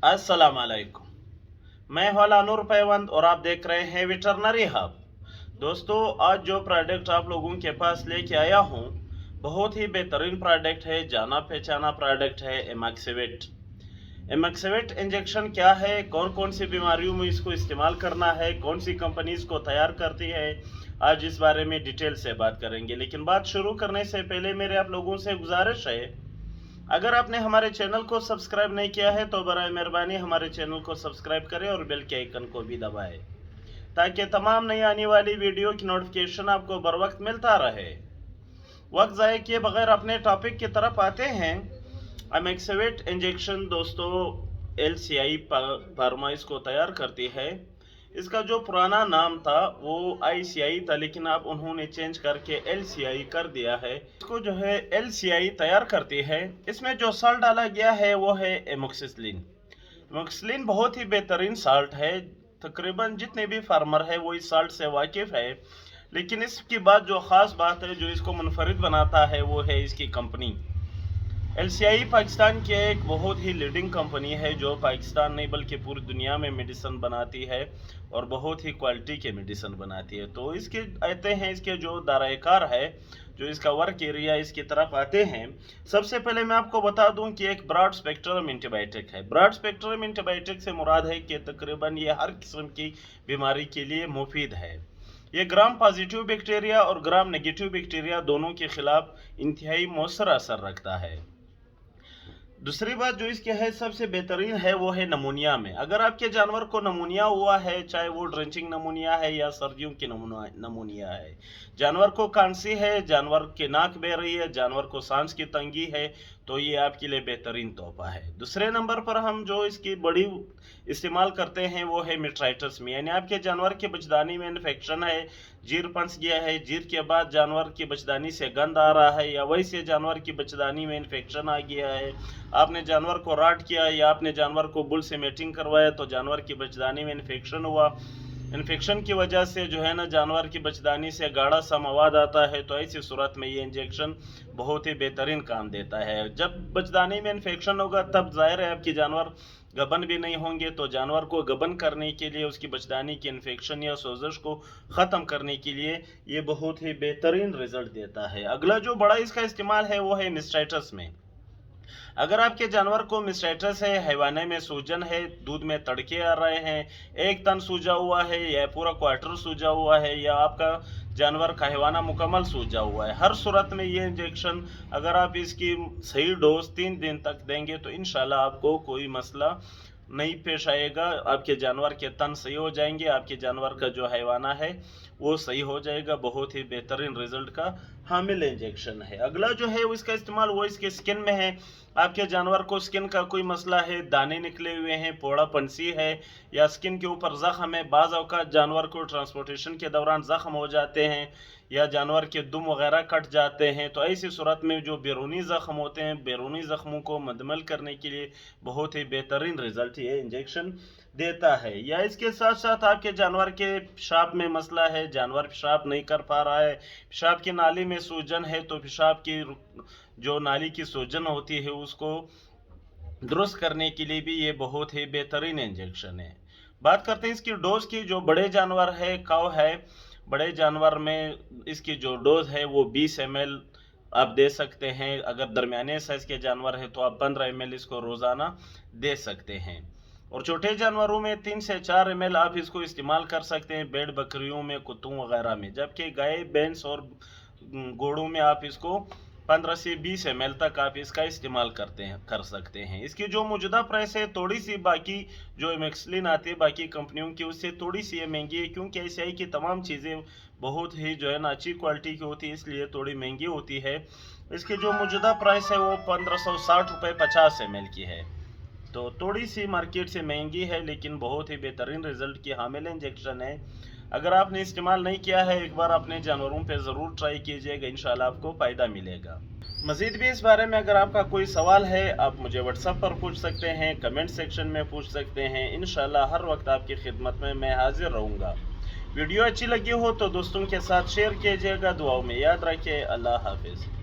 अस्सलाम वालेकुम। मैं हौला नूर पैवंद और आप देख रहे हैं वेटरनरी हब। दोस्तों, आज जो प्रोडक्ट आप लोगों के पास लेके आया हूँ बहुत ही बेहतरीन प्रोडक्ट है, जाना पहचाना प्रोडक्ट है एमैक्सवेट। एमैक्सवेट इंजेक्शन क्या है, कौन कौन सी बीमारियों में इसको इस्तेमाल करना है, कौन सी कंपनी इसको तैयार करती है, आज इस बारे में डिटेल से बात करेंगे। लेकिन बात शुरू करने से पहले मेरे आप लोगों से गुजारिश है, अगर आपने हमारे चैनल को सब्सक्राइब नहीं किया है तो बराए मेहरबानी हमारे चैनल को सब्सक्राइब करें और बेल के आइकन को भी दबाएं ताकि तमाम नई आने वाली वीडियो की नोटिफिकेशन आपको बर वक्त मिलता रहे। वक्त ज़ाय किए बगैर अपने टॉपिक की तरफ आते हैं। एमैक्सवेट इंजेक्शन दोस्तों LCI फार्मा इसको तैयार करती है। इसका जो पुराना नाम था वो ICI था, लेकिन अब उन्होंने चेंज करके LCI कर दिया है। इसको जो है LCI तैयार करती है। इसमें जो साल्ट डाला गया है वो है एमोक्सिसिलिन। एमोक्सिसिलिन बहुत ही बेहतरीन साल्ट है, तकरीबन जितने भी फार्मर है वो इस साल्ट से वाकिफ है। लेकिन इसकी बात जो ख़ास बात है जो इसको मुनफरिद बनाता है वो है इसकी कंपनी। LCI पाकिस्तान की एक बहुत ही लीडिंग कंपनी है जो पाकिस्तान नहीं बल्कि पूरी दुनिया में मेडिसिन बनाती है और बहुत ही क्वालिटी के मेडिसिन बनाती है। तो इसके आते हैं इसके जो दायरेकार है, जो इसका वर्क एरिया, इसकी तरफ आते हैं। सबसे पहले मैं आपको बता दूं कि एक ब्रॉड स्पेक्ट्रम एंटीबायोटिक है। ब्रॉड स्पेक्ट्रम एंटीबायोटिक से मुराद है कि तकरीबन ये हर किस्म की बीमारी के लिए मुफीद है। ये ग्राम पॉजिटिव बैक्टीरिया और ग्राम नेगेटिव बैक्टीरिया दोनों के खिलाफ इंतहाई मौसर असर रखता है। दूसरी बात जो इसके है सबसे बेहतरीन है वो है नमूनिया में। अगर आपके जानवर को नमूनिया हुआ है, चाहे वो ड्रेंचिंग नमूनिया है या सर्दियों की नमूनिया है, जानवर को खांसी है, जानवर के नाक बह रही है, जानवर को सांस की तंगी है, तो ये आपके लिए बेहतरीन तोहफा है। दूसरे नंबर पर हम जो इसकी बड़ी इस्तेमाल करते हैं वो है मिट्राइटस में, यानी आपके जानवर के बचदानी में इन्फेक्शन है, जीर पंस गया है, जीर के बाद जानवर की बचदानी से गंद आ रहा है, या वैसे जानवर की बचदानी में इन्फेक्शन आ गया है, आपने जानवर को राट किया या आपने जानवर को बुल से मेटिंग करवाया तो जानवर की बचदानी में इन्फेक्शन हुआ, इन्फेक्शन की वजह से जो है ना जानवर की बचदानी से गाढ़ा सा मवाद आता है, तो ऐसी सूरत में ये इंजेक्शन बहुत ही बेहतरीन काम देता है। जब बचदानी में इन्फेक्शन होगा तब जाहिर है आपकी जानवर गबन भी नहीं होंगे, तो जानवर को गबन करने के लिए, उसकी बचदानी की इन्फेक्शन या सोजश को ख़त्म करने के लिए ये बहुत ही बेहतरीन रिजल्ट देता है। अगला जो बड़ा इसका इस्तेमाल है वो है मिस्टाइटस में। अगर आपके जानवर को मिस्टाइटस है, हैवाने में सूजन है, दूध में तड़के आ रहे हैं, एक तन सूजा हुआ है या पूरा क्वार्टर सूजा हुआ है, या आपका जानवर का हैवाना मुकम्मल सूजा हुआ है, हर सूरत में ये इंजेक्शन अगर आप इसकी सही डोज 3 दिन तक देंगे तो इंशाल्लाह आपको कोई मसला नहीं पेश आएगा। आपके जानवर के तन सही हो जाएंगे, आपके जानवर का जो हैवाना है वो सही हो जाएगा। बहुत ही बेहतरीन रिजल्ट का हामिल इंजेक्शन है। अगला जो है वो इसका इस्तेमाल वो इसके स्किन में है। आपके जानवर को स्किन का कोई मसला है, दाने निकले हुए हैं, फोड़ा पंसी है, या स्किन के ऊपर जख्म है, बाज़ औक़ात जानवर को ट्रांसपोर्टेशन के दौरान जख्म हो जाते हैं या जानवर के दुम वगैरह कट जाते हैं, तो ऐसी सूरत में जो बैरूनी ज़ख्म होते हैं, बैरूनी ज़ख्मों को मुकम्मल करने के लिए बहुत ही बेहतरीन रिजल्ट ये इंजेक्शन देता है। या इसके साथ साथ आपके जानवर के पेशाब में मसला है, जानवर पेशाब नहीं कर पा रहा है, पेशाब की नाली में सूजन है, तो पेशाब की जो नाली की सूजन होती है उसको दुरुस्त करने के लिए भी ये बहुत ही बेहतरीन इंजेक्शन है। बात करते हैं इसकी डोज की। जो बड़े जानवर है, काऊ है, बड़े जानवर में इसकी जो डोज है वो 20 ml आप दे सकते हैं। अगर दरमियाने साइज के जानवर है तो आप 15 ml इसको रोज़ाना दे सकते हैं। और छोटे जानवरों में 3 से 4 ml आप इसको इस्तेमाल कर सकते हैं, भेड़ बकरियों में, कुत्तों वगैरह में। जबकि गाय, भैंस और घोड़ों में आप इसको 15 से 20 ml तक आप इसका इस्तेमाल कर सकते हैं। इसकी जो मौजूदा प्राइस है थोड़ी सी बाकी जो एमैक्सलिन आती है बाकी कंपनियों की उससे थोड़ी सी महंगी है, क्योंकि LCI की तमाम चीज़ें बहुत ही जो है ना अच्छी क्वालिटी की होती है, इसलिए थोड़ी महंगी होती है। इसकी जो मौजूदा प्राइस है वो 1560 रुपये 50 ml की है, तो थोड़ी सी मार्केट से महंगी है, लेकिन बहुत ही बेहतरीन रिजल्ट की हामिल इंजेक्शन है। अगर आपने इस्तेमाल नहीं किया है एक बार अपने जानवरों पे ज़रूर ट्राई कीजिएगा, इंशाल्लाह आपको फ़ायदा मिलेगा। मज़ीद भी इस बारे में अगर आपका कोई सवाल है आप मुझे व्हाट्सएप पर पूछ सकते हैं, कमेंट सेक्शन में पूछ सकते हैं। इंशाल्लाह हर वक्त आपकी खिदमत में मैं हाजिर रहूँगा। वीडियो अच्छी लगी हो तो दोस्तों के साथ शेयर कीजिएगा। दुआओं में याद रखिए। अल्लाह हाफिज़।